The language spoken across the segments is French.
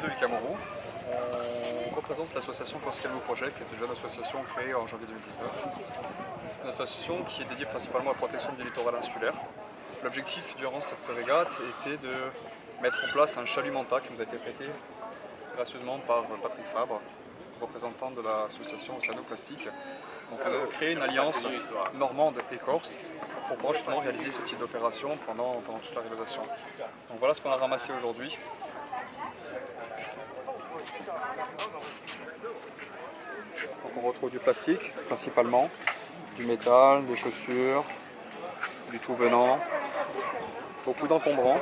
Ludovic Amorou. On représente l'association Corsica Project, qui est une jeune association créée en janvier 2019. C'est une association qui est dédiée principalement à la protection du littoral insulaire. L'objectif durant cette régate était de mettre en place un chalut manta qui nous a été prêté gracieusement par Patrick Fabre, représentant de l'association Océanoplastique. Donc on a créé une alliance normande et corse pour pouvoir justement réaliser ce type d'opération pendant toute la réalisation. Donc voilà ce qu'on a ramassé aujourd'hui. Donc on retrouve du plastique principalement, du métal, des chaussures, du tout venant, beaucoup d'encombrants,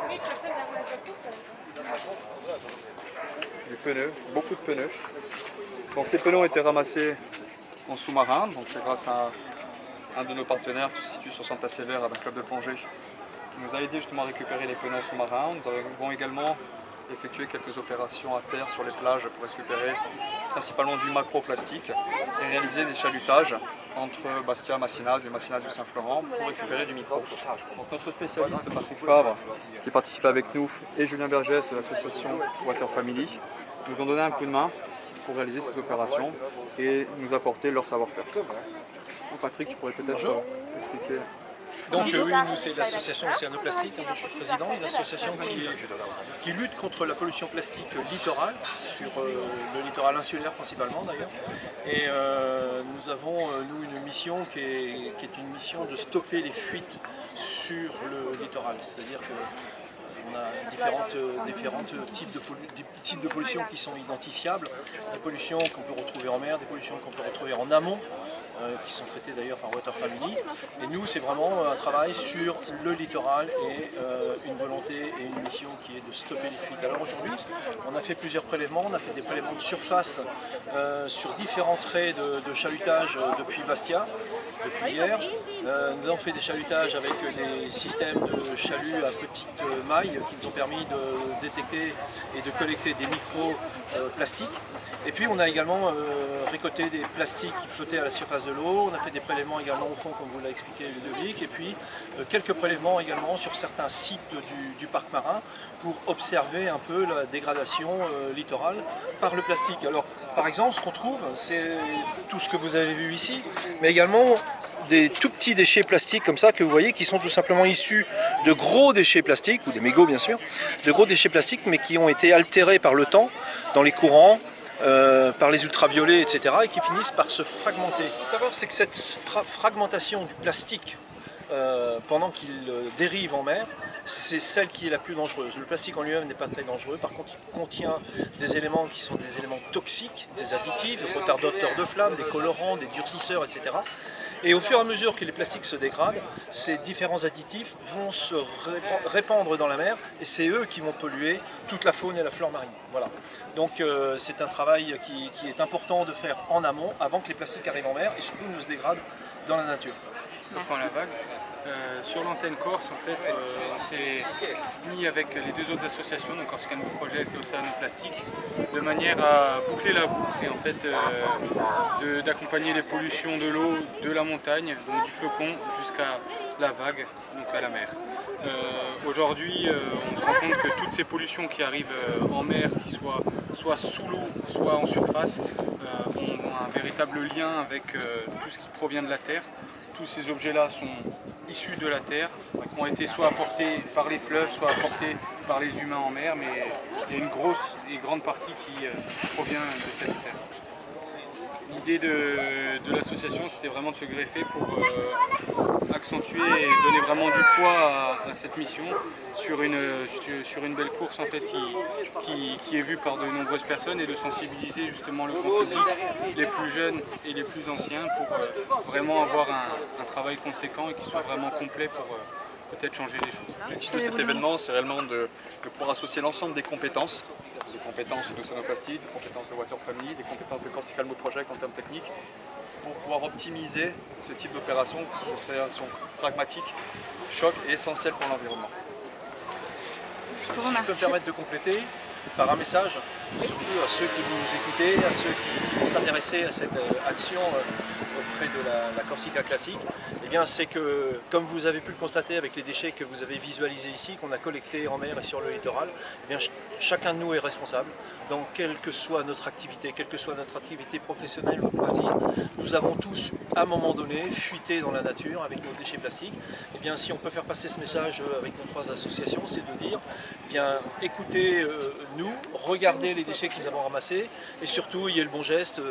du pneu, beaucoup de pneus. Donc ces pneus ont été ramassés en sous-marin, donc c'est grâce à un de nos partenaires qui se situe sur Santa Severa, un club de plongée, qui nous a aidé justement à récupérer les pneus en sous-marin. Nous avons également effectué quelques opérations à terre sur les plages pour récupérer principalement du macroplastique et réaliser des chalutages entre Bastia, Massinade, du Massinade du Saint-Florent pour récupérer du micro. Donc notre spécialiste Patrick Fabre qui participe avec nous et Julien Bergès de l'association Water Family nous ont donné un coup de main pour réaliser ces opérations et nous apporter leur savoir-faire. Patrick, tu pourrais peut-être expliquer. Donc oui, nous c'est l'association Océanoplastique, dont je suis président, une association qui lutte contre la pollution plastique littorale, sur le littoral insulaire principalement d'ailleurs. Et nous avons une mission qui est une mission de stopper les fuites sur le littoral, c'est-à-dire que on a différents types de pollution qui sont identifiables, des pollutions qu'on peut retrouver en mer, des pollutions qu'on peut retrouver en amont, qui sont traitées d'ailleurs par Water Family. Et nous, c'est vraiment un travail sur le littoral et une volonté et une mission qui est de stopper les fuites. Alors aujourd'hui, on a fait plusieurs prélèvements, on a fait des prélèvements de surface sur différents traits de chalutage depuis Bastia, depuis hier. Nous avons fait des chalutages avec des systèmes de chalut à petite maille qui nous ont permis de détecter et de collecter des micro-plastiques. Et puis on a également récolté des plastiques qui flottaient à la surface de l'eau. On a fait des prélèvements également au fond, comme vous l'a expliqué Ludovic, et puis quelques prélèvements également sur certains sites du parc marin pour observer un peu la dégradation littorale par le plastique. Alors par exemple, ce qu'on trouve, c'est tout ce que vous avez vu ici, mais également des tout petits déchets plastiques comme ça que vous voyez qui sont tout simplement issus de gros déchets plastiques, ou des mégots bien sûr, de gros déchets plastiques mais qui ont été altérés par le temps, dans les courants, par les ultraviolets, etc. et qui finissent par se fragmenter. Ce qu'il faut savoir, c'est que cette fragmentation du plastique pendant qu'il dérive en mer, c'est celle qui est la plus dangereuse. Le plastique en lui-même n'est pas très dangereux, par contre il contient des éléments qui sont des éléments toxiques, des additifs, des retardateurs de flamme, des colorants, des durcisseurs, etc. Et au fur et à mesure que les plastiques se dégradent, ces différents additifs vont se répandre dans la mer et c'est eux qui vont polluer toute la faune et la flore marine. Voilà. Donc c'est un travail qui est important de faire en amont avant que les plastiques arrivent en mer et surtout ne se dégradent dans la nature. Dans la vague. Sur l'antenne Corse, en fait, on s'est mis avec les deux autres associations, donc Corsica Project et Océanoplastique, de manière à boucler la boucle et en fait d'accompagner les pollutions de l'eau, de la montagne, donc du faucon jusqu'à la vague, donc à la mer. Aujourd'hui, on se rend compte que toutes ces pollutions qui arrivent en mer, qui soient soit sous l'eau, soit en surface, ont un véritable lien avec tout ce qui provient de la terre. Tous ces objets-là sont issus de la terre, ont été soit apportés par les fleuves, soit apportés par les humains en mer, mais il y a une grosse et grande partie qui provient de cette terre. L'idée de l'association, c'était vraiment de se greffer pour accentuer et donner vraiment du poids à cette mission sur une belle course en fait, qui est vue par de nombreuses personnes et de sensibiliser justement le grand public, les plus jeunes et les plus anciens pour vraiment avoir un travail conséquent et qui soit vraiment complet pour peut-être changer les choses. L'objectif de cet événement, c'est réellement de pouvoir associer l'ensemble des compétences d'Océanoplastique, des compétences de Water Family, des compétences de Corsica Project en termes techniques, pour pouvoir optimiser ce type d'opération, pragmatique, choc et essentielle pour l'environnement. Si je peux me permettre de compléter par un message, surtout à ceux qui nous écoutez, à ceux qui vont s'intéresser à cette action auprès de la Corsica classique, eh bien, c'est que, comme vous avez pu le constater avec les déchets que vous avez visualisés ici, qu'on a collectés en mer et sur le littoral, eh bien, chacun de nous est responsable. Donc, quelle que soit notre activité, professionnelle ou de loisir, nous avons tous, à un moment donné, fuité dans la nature avec nos déchets plastiques. Eh bien, si on peut faire passer ce message avec nos 3 associations, c'est de dire, eh bien, écoutez nous, regardez les déchets que nous avons ramassés et surtout, ayez le bon geste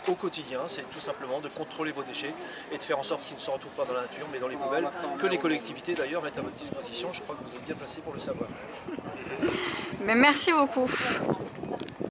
au quotidien, c'est tout simplement de contrôler vos déchets et de faire en sorte qu'ils ne se retrouvent pas dans la nature, mais dans les poubelles, que les collectivités d'ailleurs mettent à votre disposition. Je crois que vous êtes bien placé pour le savoir. Mais merci beaucoup.